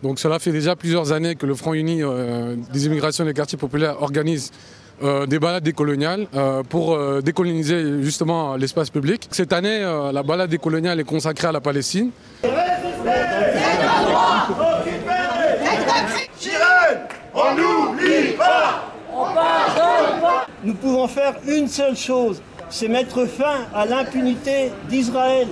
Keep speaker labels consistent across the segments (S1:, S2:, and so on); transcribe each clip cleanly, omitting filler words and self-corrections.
S1: Donc cela fait déjà plusieurs années que le Front uni des immigrations des quartiers populaires organise des balades décoloniales pour décoloniser justement l'espace public. Cette année, la balade décoloniale est consacrée à la Palestine.
S2: On n'oublie pas!
S3: Nous pouvons faire une seule chose, c'est mettre fin à l'impunité d'Israël.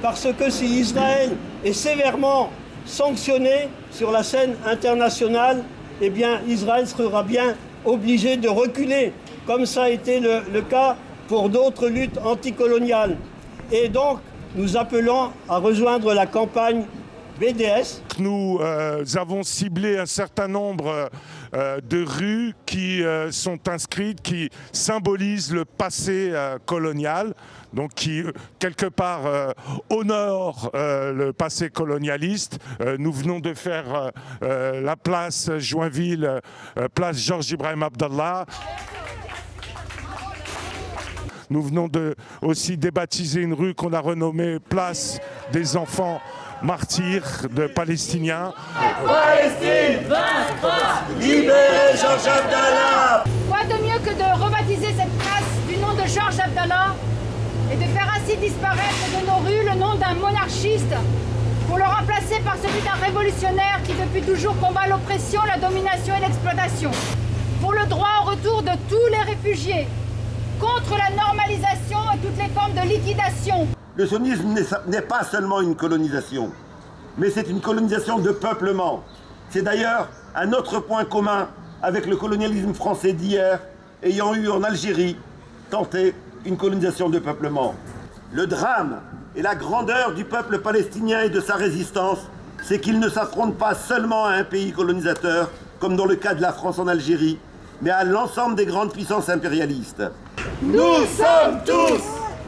S3: Parce que si Israël est sévèrement sanctionné sur la scène internationale, eh bien Israël sera bien obligé de reculer, comme ça a été le cas pour d'autres luttes anticoloniales. Et donc, nous appelons à rejoindre la campagne BDS.
S4: Nous avons ciblé un certain nombre de rues qui sont inscrites, qui symbolisent le passé colonial, donc qui, quelque part, honorent le passé colonialiste. Nous venons de faire la place Joinville, place Georges Ibrahim Abdallah. Nous venons aussi débaptiser une rue qu'on a renommée place des enfants martyrs de Palestiniens.
S2: Palestine vaincra! Libérez Georges Abdallah!
S5: Quoi de mieux que de rebaptiser cette place du nom de Georges Abdallah et de faire ainsi disparaître de nos rues le nom d'un monarchiste pour le remplacer par celui d'un révolutionnaire qui depuis toujours combat l'oppression, la domination et l'exploitation. Pour le droit au retour de tous les réfugiés, contre la normalisation et toutes les formes de liquidation.
S6: Le sionisme n'est pas seulement une colonisation, mais c'est une colonisation de peuplement. C'est d'ailleurs un autre point commun avec le colonialisme français d'hier, ayant eu en Algérie tenté une colonisation de peuplement. Le drame et la grandeur du peuple palestinien et de sa résistance, c'est qu'il ne s'affronte pas seulement à un pays colonisateur, comme dans le cas de la France en Algérie, mais à l'ensemble des grandes puissances impérialistes.
S2: Nous sommes tous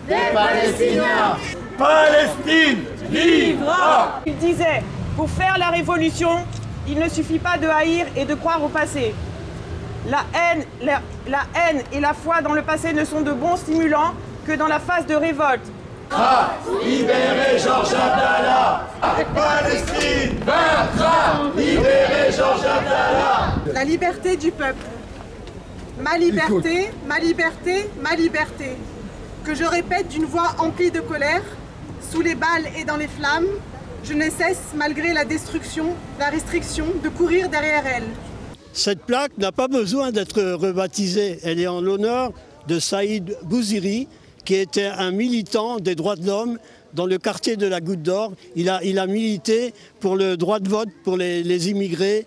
S2: des Palestiniens! Palestine vivra!
S7: Il disait, pour faire la révolution, il ne suffit pas de haïr et de croire au passé. La haine et la foi dans le passé ne sont de bons stimulants que dans la phase de révolte.
S2: Libérez Georges Abdallah! Palestine vaincra! Libérez Georges Abdallah!
S8: La liberté du peuple. Ma liberté, ma liberté, ma liberté. Que je répète d'une voix emplie de colère, sous les balles et dans les flammes, je ne cesse, malgré la destruction, la restriction, de courir derrière elle.
S3: Cette plaque n'a pas besoin d'être rebaptisée. Elle est en l'honneur de Saïd Bouziri, qui était un militant des droits de l'homme dans le quartier de la Goutte d'Or. Il a milité pour le droit de vote pour les immigrés.